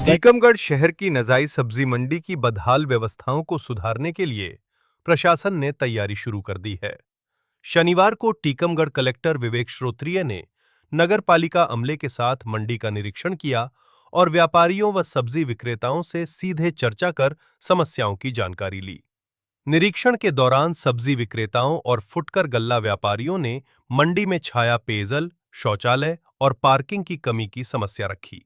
टीकमगढ़ शहर की नजाई सब्जी मंडी की बदहाल व्यवस्थाओं को सुधारने के लिए प्रशासन ने तैयारी शुरू कर दी है। शनिवार को टीकमगढ़ कलेक्टर विवेक श्रोत्रिय ने नगर पालिका अमले के साथ मंडी का निरीक्षण किया और व्यापारियों व सब्जी विक्रेताओं से सीधे चर्चा कर समस्याओं की जानकारी ली। निरीक्षण के दौरान सब्जी विक्रेताओं और फुटकर गल्ला व्यापारियों ने मंडी में छाया पेयजल, शौचालय और पार्किंग की कमी की समस्या रखी।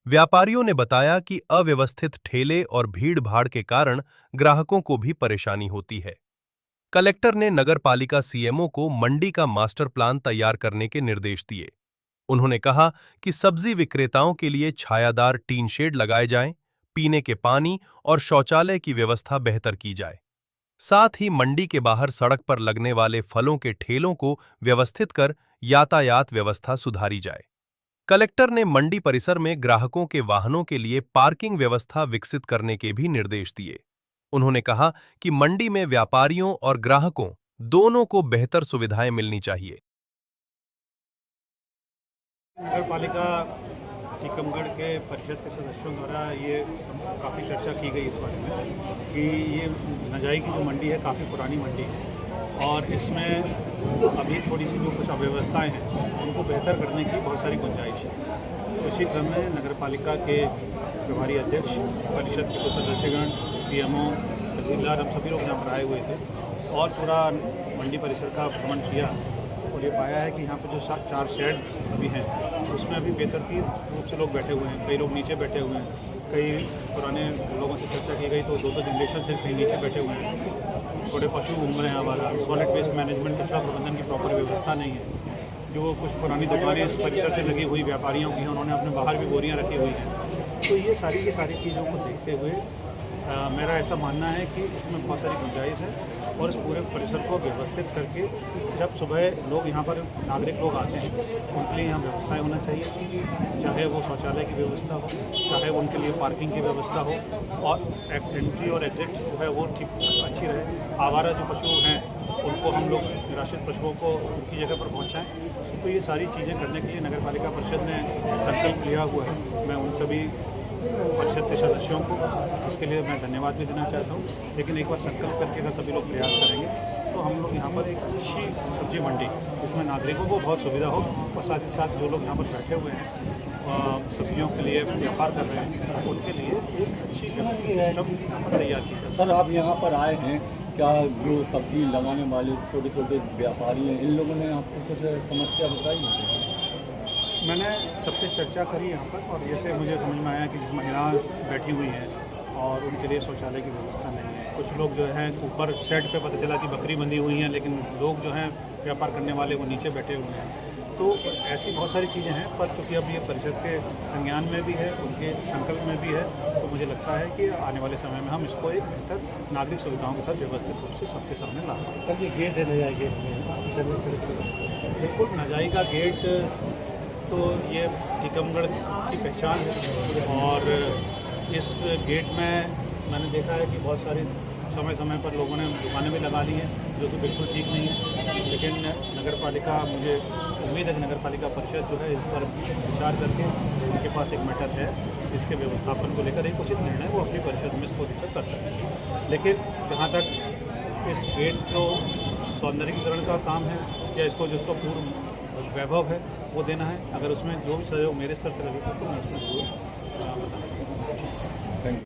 व्यापारियों ने बताया कि अव्यवस्थित ठेले और भीड़-भाड़ के कारण ग्राहकों को भी परेशानी होती है। कलेक्टर ने नगर पालिका सीएमओ को मंडी का मास्टर प्लान तैयार करने के निर्देश दिए। उन्होंने कहा कि सब्जी विक्रेताओं के लिए छायादार टीन शेड लगाए जाएं, पीने के पानी और शौचालय की व्यवस्था बेहतर की जाए। साथ ही मंडी के बाहर सड़क पर लगने वाले फलों के ठेलों को व्यवस्थित कर यातायात व्यवस्था सुधारी जाए। कलेक्टर ने मंडी परिसर में ग्राहकों के वाहनों के लिए पार्किंग व्यवस्था विकसित करने के भी निर्देश दिए। उन्होंने कहा कि मंडी में व्यापारियों और ग्राहकों दोनों को बेहतर सुविधाएं मिलनी चाहिए। नगर पालिका टीकमगढ़ के परिषद के सदस्यों द्वारा ये काफ़ी चर्चा की गई इस बारे में कि ये नजाई की जो मंडी है काफ़ी पुरानी मंडी है और इसमें अभी थोड़ी सी जो कुछ अव्यवस्थाएं हैं उनको बेहतर करने की बहुत सारी गुंजाइश है। तो इसी क्रम में नगर पालिका के प्रभारी अध्यक्ष, परिषद के कुछ सदस्यगण, सीएमओ, तहसीलदार, हम सभी लोग यहाँ पर आए हुए थे और पूरा मंडी परिसर का भ्रमण किया और ये पाया है कि यहाँ पर जो 4 शेड अभी हैं उसमें अभी बेतरतीब रूप से लोग बैठे हुए हैं। कई लोग नीचे बैठे हुए हैं, कई पुराने लोगों से चर्चा की गई तो 2 जनरेशन से कहीं नीचे बैठे हुए हैं। थोड़े पशु घूम रहे हैं हमारा, सॉलिड वेस्ट मैनेजमेंट कचरा प्रबंधन की प्रॉपर व्यवस्था नहीं है। जो कुछ पुरानी दुकानें इस परिसर से लगी हुई व्यापारियों की हैं उन्होंने अपने बाहर भी बोरियाँ रखी हुई हैं। तो ये सारी की सारी चीज़ों को देखते हुए मेरा ऐसा मानना है कि इसमें बहुत सारी गुंजाइश है और इस पूरे परिसर को व्यवस्थित करके जब सुबह लोग यहाँ पर नागरिक लोग आते हैं उनके लिए यहाँ व्यवस्थाएं होना चाहिए, चाहे वो शौचालय की व्यवस्था हो, चाहे वो उनके लिए पार्किंग की व्यवस्था हो और एंट्री और एग्जिट जो है वो ठीक अच्छी रहे। आवारा जो पशु हैं उनको हम लोग निराश्रित पशुओं को उनकी जगह पर पहुँचाएँ। तो ये सारी चीज़ें करने के लिए नगर पालिका परिषद ने संकल्प लिया हुआ है। मैं उन सभी परिषद के सदस्यों को इसके लिए मैं धन्यवाद भी देना चाहता हूँ। लेकिन एक बार संकल्प करके अगर सभी लोग प्रयास करेंगे तो हम लोग यहाँ पर एक अच्छी सब्जी मंडी जिसमें नागरिकों को बहुत सुविधा हो और साथ ही साथ जो लोग यहाँ पर बैठे हुए हैं सब्जियों के लिए व्यापार कर रहे हैं उनके लिए एक अच्छी व्यवस्थित सिस्टम यहाँ पर तैयार किया। सर, आप यहाँ पर आए हैं, क्या जो सब्जी लगाने वाले छोटे छोटे व्यापारी हैं इन लोगों ने आपको कुछ समस्या बताई है? मैंने सबसे चर्चा करी यहाँ पर और जैसे मुझे समझ में आया कि महिलाएं बैठी हुई हैं और उनके लिए शौचालय की व्यवस्था नहीं है। कुछ लोग जो हैं ऊपर शेड पे पता चला कि बकरी बंधी हुई हैं, लेकिन लोग जो हैं व्यापार करने वाले वो नीचे बैठे हुए हैं। तो ऐसी बहुत सारी चीज़ें हैं, पर क्योंकि अब ये परिषद के संज्ञान में भी है, उनके संकल्प में भी है, तो मुझे लगता है कि आने वाले समय में हम इसको एक बेहतर नागरिक सुविधाओं के साथ व्यवस्थित रूप से सबके सामने ला सकते हैं। ये गेट है नजाई गेट, बिल्कुल नजाई का गेट तो ये टीकमगढ़ की पहचान है और इस गेट में मैंने देखा है कि बहुत सारी समय समय पर लोगों ने दुकानें भी लगा ली हैं जो कि बिल्कुल ठीक नहीं है। लेकिन नगर पालिका, मुझे उम्मीद है कि नगर पालिका परिषद जो है इस पर विचार करके उनके पास एक मैटर है, इसके व्यवस्थापन को लेकर एक उचित निर्णय वो अपनी परिषद में इसको लेकर कर सकते हैं। लेकिन जहाँ तक इस गेट को सौंदर्यीकरण का काम है या इसको जिसको पूर्ण वैभव है वो देना है, अगर उसमें जो भी सहयोग मेरे स्तर से लगेगा तो मैं उसमें जरूर